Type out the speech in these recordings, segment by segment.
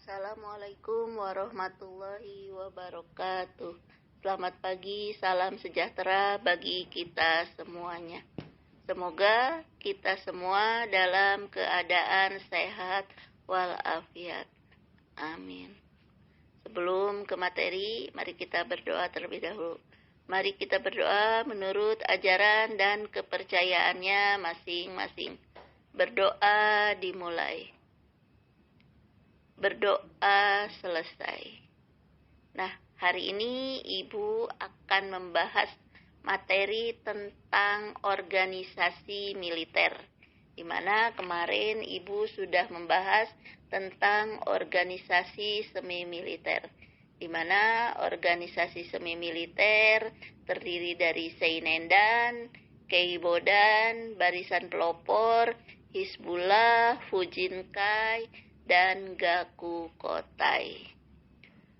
Assalamualaikum warahmatullahi wabarakatuh. Selamat pagi, salam sejahtera bagi kita semuanya. Semoga kita semua dalam keadaan sehat walafiat. Amin. Sebelum ke materi, mari kita berdoa terlebih dahulu. Mari kita berdoa menurut ajaran dan kepercayaannya masing-masing. Berdoa dimulai. Berdoa selesai. Nah, hari ini Ibu akan membahas materi tentang organisasi militer, di mana kemarin Ibu sudah membahas tentang organisasi semi militer, di mana organisasi semi militer terdiri dari Seinendan, Keibodan, Barisan Pelopor, Hizbullah, Fujinkai, dan Gakukotai.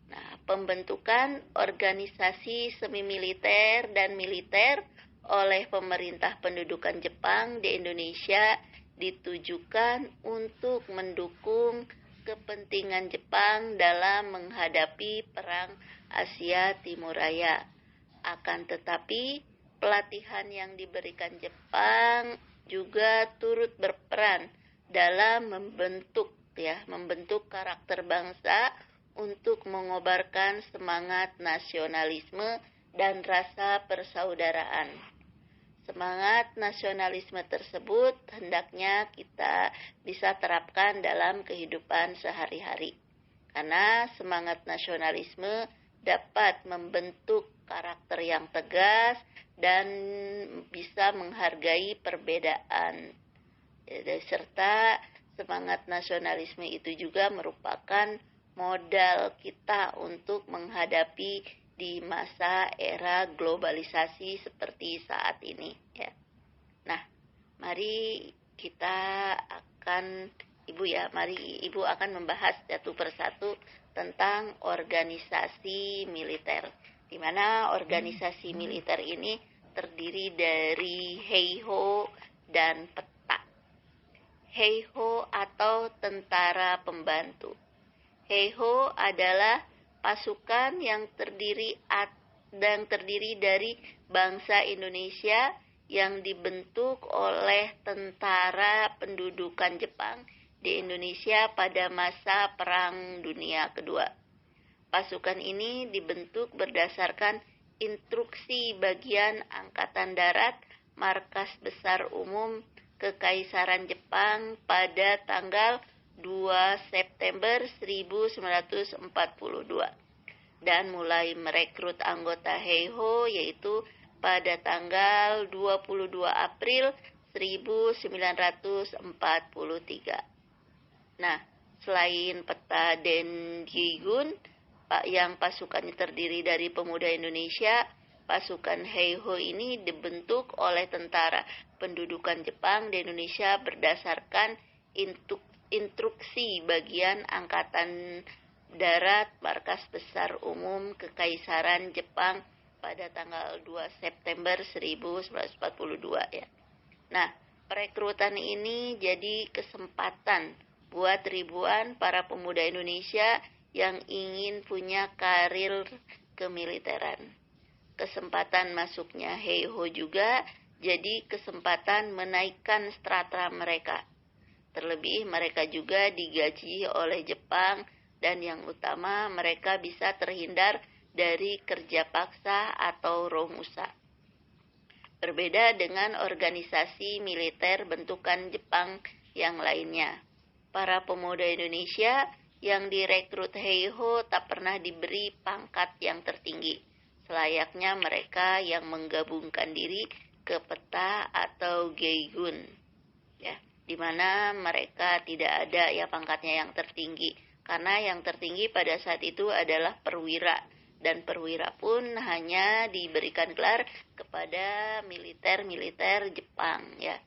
Nah, pembentukan organisasi semi-militer dan militer oleh pemerintah pendudukan Jepang di Indonesia ditujukan untuk mendukung kepentingan Jepang dalam menghadapi Perang Asia Timur Raya. Akan tetapi, pelatihan yang diberikan Jepang juga turut berperan dalam membentuk karakter bangsa untuk mengobarkan semangat nasionalisme dan rasa persaudaraan. Semangat nasionalisme tersebut hendaknya kita bisa terapkan dalam kehidupan sehari-hari. Karena semangat nasionalisme dapat membentuk karakter yang tegas dan bisa menghargai perbedaan. Serta semangat nasionalisme itu juga merupakan modal kita untuk menghadapi di masa era globalisasi seperti saat ini, ya. Nah, mari kita akan Ibu akan membahas satu persatu tentang organisasi militer, di mana organisasi militer ini terdiri dari Heiho dan Heiho atau tentara pembantu. Heiho adalah pasukan yang terdiri dari bangsa Indonesia yang dibentuk oleh tentara pendudukan Jepang di Indonesia pada masa Perang Dunia Kedua. Pasukan ini dibentuk berdasarkan instruksi bagian Angkatan Darat Markas Besar Umum Kekaisaran Jepang pada tanggal 2 September 1942 dan mulai merekrut anggota Heiho yaitu pada tanggal 22 April 1943. Nah, selain peta Denjigun yang pasukannya terdiri dari pemuda Indonesia, pasukan Heiho ini dibentuk oleh tentara pendudukan Jepang di Indonesia berdasarkan instruksi bagian Angkatan Darat Markas Besar Umum Kekaisaran Jepang pada tanggal 2 September 1942, ya. Nah, perekrutan ini jadi kesempatan buat ribuan para pemuda Indonesia yang ingin punya karir kemiliteran. Kesempatan masuknya Heiho juga jadi kesempatan menaikkan strata mereka. Terlebih mereka juga digaji oleh Jepang dan yang utama mereka bisa terhindar dari kerja paksa atau romusa. Berbeda dengan organisasi militer bentukan Jepang yang lainnya. Para pemuda Indonesia yang direkrut Heiho tak pernah diberi pangkat yang tertinggi, selayaknya mereka yang menggabungkan diri ke peta atau Geigun, ya, di mana mereka tidak ada pangkatnya yang tertinggi, karena yang tertinggi pada saat itu adalah perwira, dan perwira pun hanya diberikan gelar kepada militer Jepang, ya.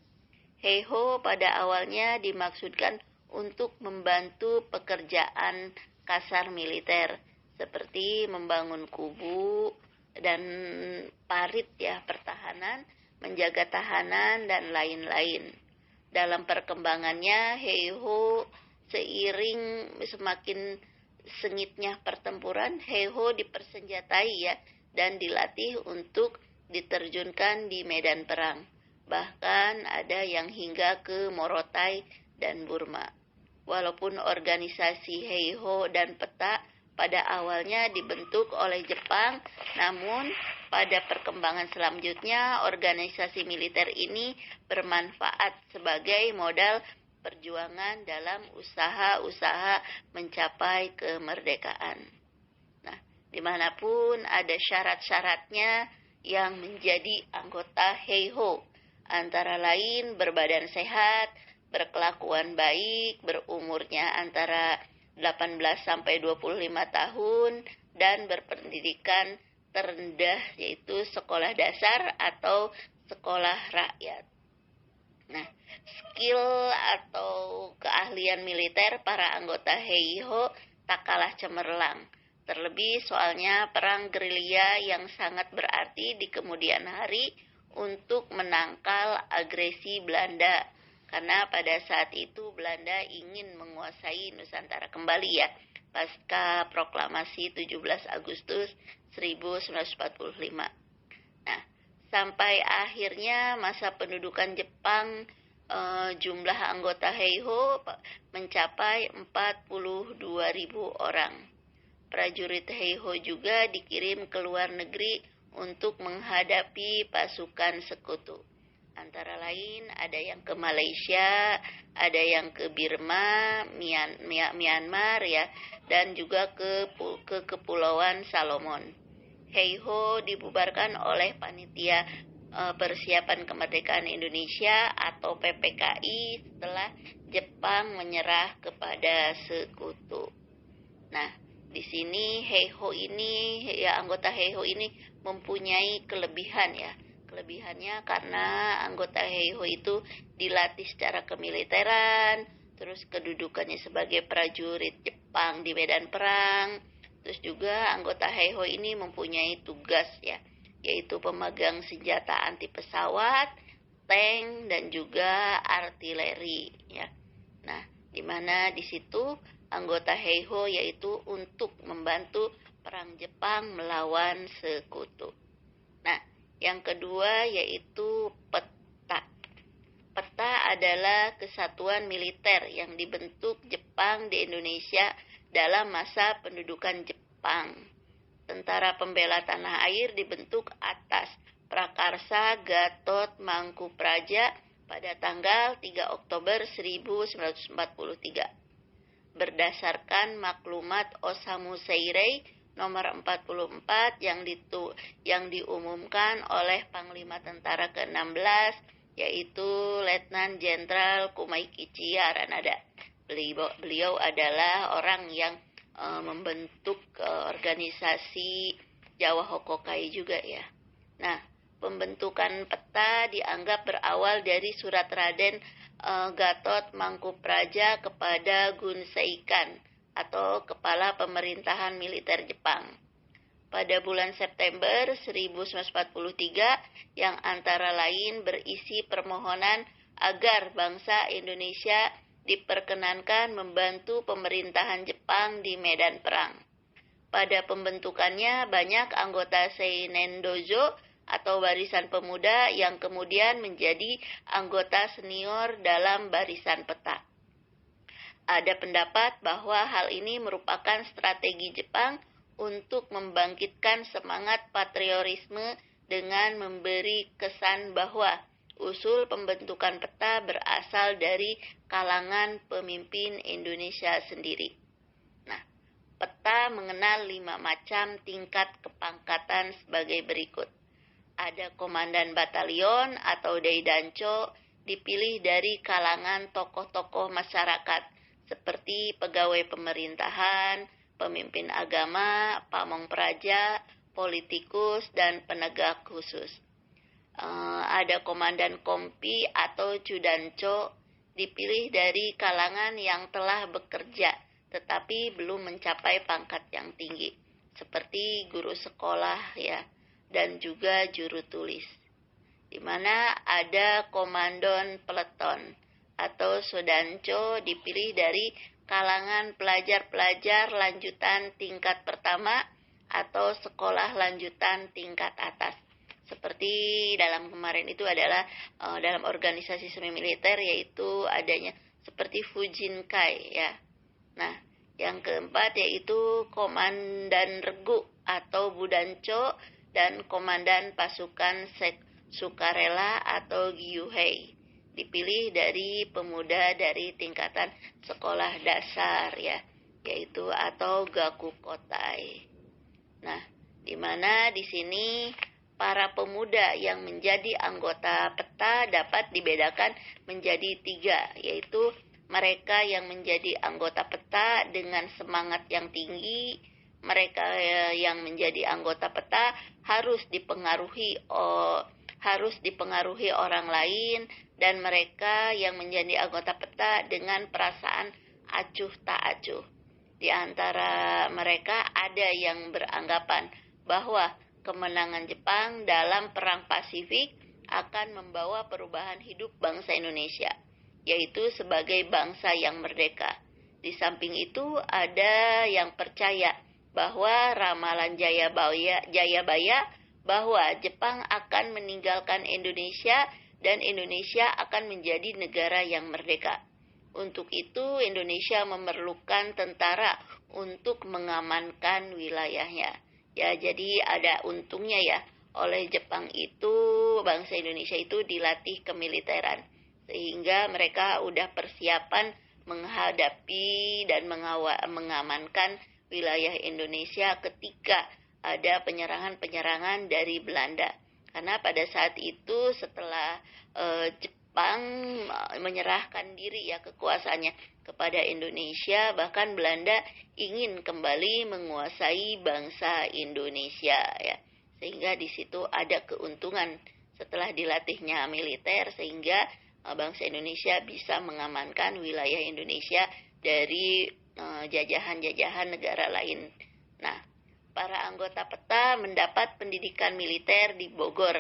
Heiho pada awalnya dimaksudkan untuk membantu pekerjaan kasar militer seperti membangun kubu dan parit, pertahanan, menjaga tahanan dan lain-lain. Dalam perkembangannya Heiho seiring semakin sengitnya pertempuran, Heiho dipersenjatai ya dan dilatih untuk diterjunkan di medan perang. Bahkan ada yang hingga ke Morotai dan Burma. Walaupun organisasi Heiho dan Peta pada awalnya dibentuk oleh Jepang, namun pada perkembangan selanjutnya organisasi militer ini bermanfaat sebagai modal perjuangan dalam usaha-usaha mencapai kemerdekaan. Nah, dimanapun ada syarat-syaratnya yang menjadi anggota Heiho, antara lain berbadan sehat, berkelakuan baik, berumurnya antara 18 sampai 25 tahun, dan berpendidikan terendah yaitu sekolah dasar atau sekolah rakyat. Nah, skill atau keahlian militer para anggota Heiho tak kalah cemerlang. Terlebih soalnya perang gerilya yang sangat berarti di kemudian hari untuk menangkal agresi Belanda. Karena pada saat itu Belanda ingin menguasai Nusantara kembali ya, pasca proklamasi 17 Agustus 1945. Nah, sampai akhirnya masa pendudukan Jepang, jumlah anggota Heiho mencapai 42.000 orang. Prajurit Heiho juga dikirim ke luar negeri untuk menghadapi pasukan sekutu. Antara lain ada yang ke Malaysia, ada yang ke Burma, Myanmar ya, dan juga ke Kepulauan Salomon. Heiho dibubarkan oleh Panitia Persiapan Kemerdekaan Indonesia atau PPKI setelah Jepang menyerah kepada sekutu. Nah, di sini Heiho ini ya, anggota Heiho ini mempunyai kelebihan ya. Kelebihannya karena anggota Heiho itu dilatih secara kemiliteran, terus kedudukannya sebagai prajurit Jepang di medan perang. Terus juga anggota Heiho ini mempunyai tugas ya, yaitu pemegang senjata anti pesawat, tank, dan juga artileri ya. Nah, di mana di situ anggota Heiho yaitu untuk membantu perang Jepang melawan sekutu. Nah, yang kedua yaitu peta. Peta adalah kesatuan militer yang dibentuk Jepang di Indonesia dalam masa pendudukan Jepang. Tentara Pembela Tanah Air dibentuk atas Prakarsa Gatot Mangkupraja pada tanggal 3 Oktober 1943. Berdasarkan maklumat Osamu Seirei nomor 44 yang diumumkan oleh Panglima Tentara ke-16 yaitu Letnan Jenderal Kumaikichi Aranada. Beliau adalah orang yang membentuk organisasi Jawa Hokokai juga ya. Nah, pembentukan peta dianggap berawal dari surat Raden Gatot Mangkupraja kepada Gun Seikan atau kepala pemerintahan militer Jepang. Pada bulan September 1943 yang antara lain berisi permohonan agar bangsa Indonesia diperkenankan membantu pemerintahan Jepang di medan perang. Pada pembentukannya banyak anggota Seinen Dojo atau barisan pemuda yang kemudian menjadi anggota senior dalam barisan peta. Ada pendapat bahwa hal ini merupakan strategi Jepang untuk membangkitkan semangat patriotisme dengan memberi kesan bahwa usul pembentukan peta berasal dari kalangan pemimpin Indonesia sendiri. Nah, peta mengenal 5 macam tingkat kepangkatan sebagai berikut. Ada komandan batalion atau Daidancho dipilih dari kalangan tokoh-tokoh masyarakat seperti pegawai pemerintahan, pemimpin agama, pamong praja, politikus, dan penegak khusus. Ada komandan kompi atau Judancho dipilih dari kalangan yang telah bekerja tetapi belum mencapai pangkat yang tinggi seperti guru sekolah ya, dan juga juru tulis. Di mana ada komandon peleton atau Sodancho dipilih dari kalangan pelajar-pelajar lanjutan tingkat pertama atau sekolah lanjutan tingkat atas. Seperti dalam kemarin itu adalah dalam organisasi semi militer, yaitu adanya seperti Fujinkai ya. Nah, yang keempat yaitu komandan regu atau budancho dan komandan pasukan sukarela atau gyuhei. Dipilih dari pemuda dari tingkatan sekolah dasar ya, yaitu atau gakukotai. Nah, di mana di sini para pemuda yang menjadi anggota PETA dapat dibedakan menjadi 3, yaitu mereka yang menjadi anggota PETA dengan semangat yang tinggi. Mereka yang menjadi anggota PETA harus dipengaruhi orang lain, dan mereka yang menjadi anggota PETA dengan perasaan acuh tak acuh. Di antara mereka ada yang beranggapan bahwa kemenangan Jepang dalam Perang Pasifik akan membawa perubahan hidup bangsa Indonesia, yaitu sebagai bangsa yang merdeka. Di samping itu ada yang percaya bahwa ramalan Jayabaya bahwa Jepang akan meninggalkan Indonesia dan Indonesia akan menjadi negara yang merdeka. Untuk itu Indonesia memerlukan tentara untuk mengamankan wilayahnya. Ya, jadi ada untungnya ya, oleh Jepang itu bangsa Indonesia itu dilatih kemiliteran, sehingga mereka udah persiapan menghadapi dan mengamankan wilayah Indonesia ketika ada penyerangan-penyerangan dari Belanda. Karena pada saat itu setelah Jepang menyerahkan diri ya kekuasaannya kepada Indonesia, bahkan Belanda ingin kembali menguasai bangsa Indonesia ya. Sehingga di situ ada keuntungan setelah dilatihnya militer, sehingga bangsa Indonesia bisa mengamankan wilayah Indonesia dari jajahan-jajahan negara lain. Nah, para anggota PETA mendapat pendidikan militer di Bogor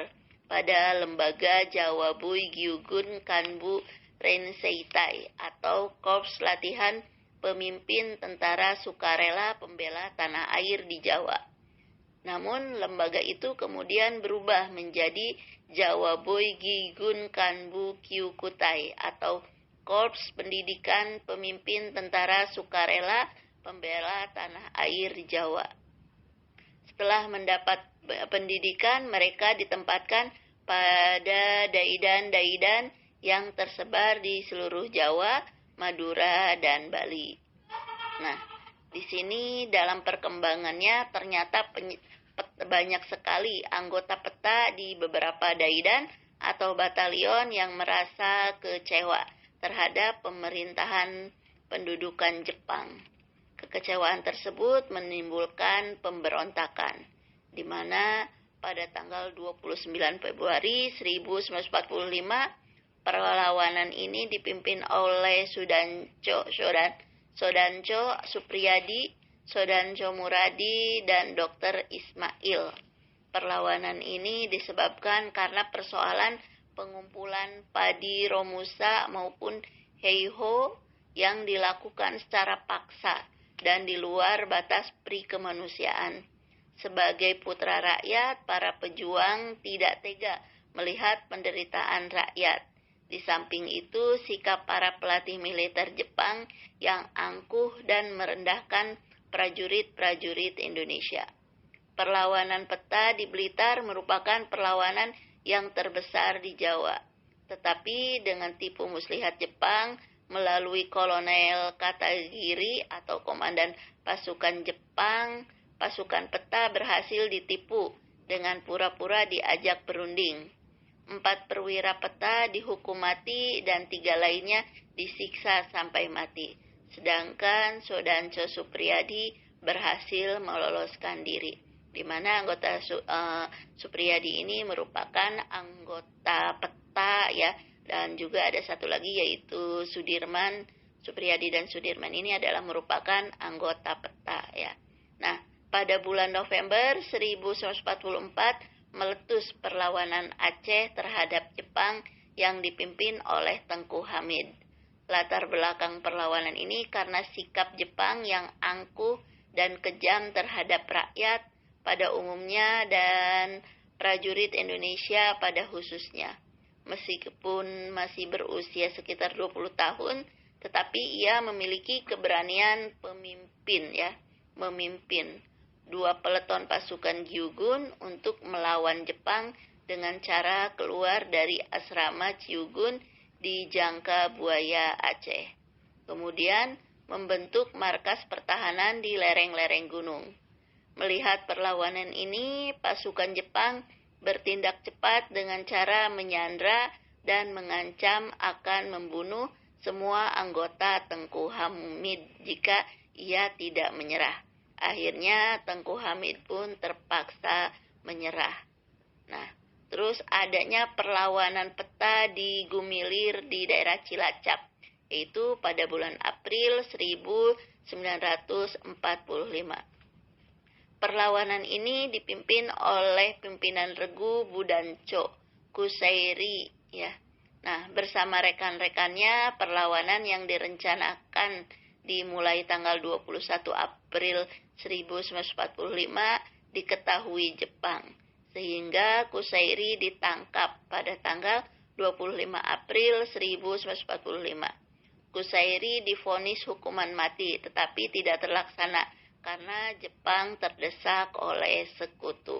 pada lembaga Jawabui Gyugun Kanbu Renseitai atau Korps Latihan Pemimpin Tentara Sukarela Pembela Tanah Air di Jawa. Namun lembaga itu kemudian berubah menjadi Jawabui Gyugun Kanbu Kyukutai atau Korps Pendidikan Pemimpin Tentara Sukarela Pembela Tanah Air di Jawa. Setelah mendapat pendidikan, mereka ditempatkan pada daidan-daidan yang tersebar di seluruh Jawa, Madura, dan Bali. Nah, di sini dalam perkembangannya ternyata banyak sekali anggota PETA di beberapa daidan atau batalion yang merasa kecewa terhadap pemerintahan pendudukan Jepang. Kekecewaan tersebut menimbulkan pemberontakan, di mana pada tanggal 29 Februari 1945 perlawanan ini dipimpin oleh Sodanco Supriyadi, Sodanco Muradi, dan Dr. Ismail. Perlawanan ini disebabkan karena persoalan pengumpulan padi Romusa maupun Heiho yang dilakukan secara paksa dan di luar batas prikemanusiaan. Sebagai putra rakyat, para pejuang tidak tega melihat penderitaan rakyat. Di samping itu, sikap para pelatih militer Jepang yang angkuh dan merendahkan prajurit-prajurit Indonesia. Perlawanan PETA di Blitar merupakan perlawanan yang terbesar di Jawa. Tetapi dengan tipu muslihat Jepang melalui Kolonel Katagiri atau komandan pasukan Jepang, pasukan PETA berhasil ditipu dengan pura-pura diajak berunding. 4 perwira PETA dihukum mati dan 3 lainnya disiksa sampai mati. Sedangkan Sodanco Supriyadi berhasil meloloskan diri, di mana anggota Supriyadi ini merupakan anggota PETA ya, dan juga ada satu lagi yaitu Sudirman. Supriyadi dan Sudirman ini adalah merupakan anggota PETA ya. Nah, pada bulan November 1944 meletus perlawanan Aceh terhadap Jepang yang dipimpin oleh Tengku Hamid. Latar belakang perlawanan ini karena sikap Jepang yang angkuh dan kejam terhadap rakyat pada umumnya dan prajurit Indonesia pada khususnya. Meskipun masih berusia sekitar 20 tahun, tetapi ia memiliki keberanian memimpin 2 peleton pasukan Gyugun untuk melawan Jepang dengan cara keluar dari asrama Gyugun di Jangka Buaya, Aceh. Kemudian membentuk markas pertahanan di lereng-lereng gunung. Melihat perlawanan ini, pasukan Jepang bertindak cepat dengan cara menyandra dan mengancam akan membunuh semua anggota Tengku Hamid jika ia tidak menyerah. Akhirnya Tengku Hamid pun terpaksa menyerah. Nah, terus adanya perlawanan peta di Gumilir di daerah Cilacap, yaitu pada bulan April 1945. Perlawanan ini dipimpin oleh pimpinan Regu Budanco Kusairi, ya. Nah, bersama rekan-rekannya, perlawanan yang direncanakan dimulai tanggal 21 April 1945 diketahui Jepang, sehingga Kusairi ditangkap pada tanggal 25 April 1945. Kusairi divonis hukuman mati, tetapi tidak terlaksana karena Jepang terdesak oleh sekutu.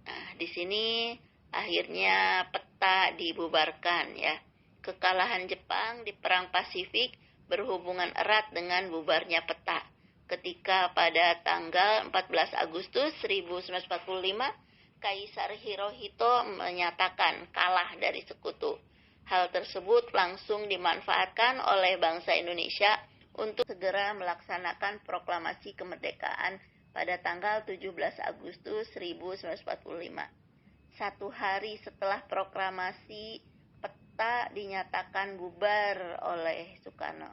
Nah, di sini akhirnya peta dibubarkan, ya. Kekalahan Jepang di Perang Pasifik berhubungan erat dengan bubarnya peta. Ketika pada tanggal 14 Agustus 1945, Kaisar Hirohito menyatakan kalah dari sekutu. Hal tersebut langsung dimanfaatkan oleh bangsa Indonesia untuk segera melaksanakan proklamasi kemerdekaan pada tanggal 17 Agustus 1945. 1 hari setelah proklamasi, peta dinyatakan bubar oleh Soekarno.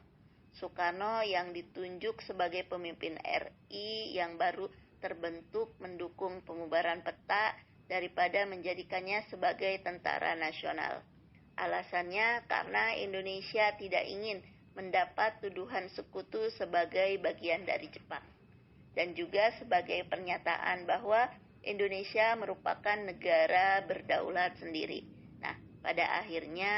Soekarno yang ditunjuk sebagai pemimpin RI yang baru terbentuk mendukung pembubaran peta daripada menjadikannya sebagai tentara nasional. Alasannya karena Indonesia tidak ingin mendapat tuduhan sekutu sebagai bagian dari Jepang, dan juga sebagai pernyataan bahwa Indonesia merupakan negara berdaulat sendiri. Nah, pada akhirnya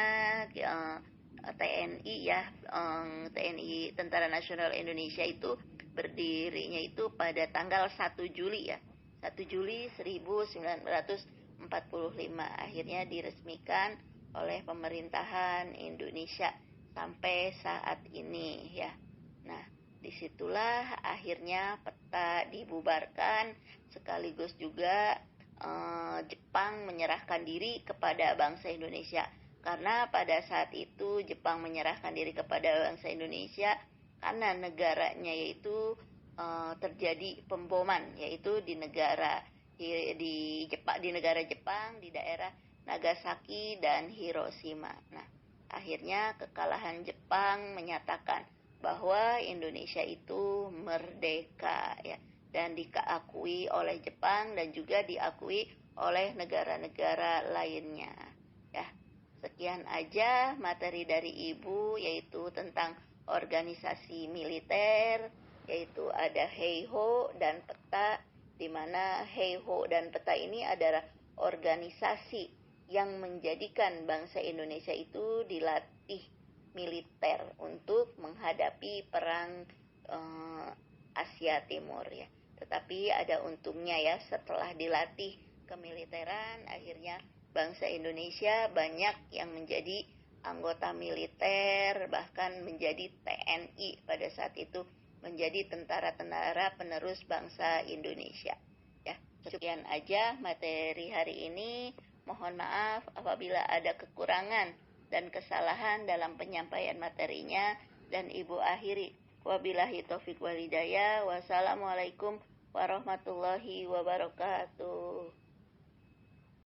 TNI Tentara Nasional Indonesia itu berdirinya itu pada tanggal 1 Juli 1 Juli 1945 akhirnya diresmikan oleh pemerintahan Indonesia sampai saat ini, ya. Nah, disitulah akhirnya peta dibubarkan, sekaligus juga Jepang menyerahkan diri kepada bangsa Indonesia. Karena pada saat itu Jepang menyerahkan diri kepada bangsa Indonesia karena negaranya yaitu terjadi pemboman, yaitu di negara Jepang di daerah Nagasaki dan Hiroshima. Nah, akhirnya kekalahan Jepang menyatakan bahwa Indonesia itu merdeka, ya, dan diakui oleh Jepang dan juga diakui oleh negara-negara lainnya, ya. Sekian aja materi dari Ibu, yaitu tentang organisasi militer, yaitu ada Heiho dan peta, di mana Heiho dan peta ini adalah organisasi yang menjadikan bangsa Indonesia itu dilatih militer untuk menghadapi perang Asia Timur, ya. Tetapi ada untungnya, ya, setelah dilatih kemiliteran, akhirnya bangsa Indonesia banyak yang menjadi anggota militer, bahkan menjadi TNI pada saat itu, menjadi tentara-tentara penerus bangsa Indonesia, ya. Sekian aja materi hari ini. Mohon maaf apabila ada kekurangan dan kesalahan dalam penyampaian materinya, dan Ibu akhiri. Wabillahi taufik wal hidayah. Wassalamualaikum warahmatullahi wabarakatuh.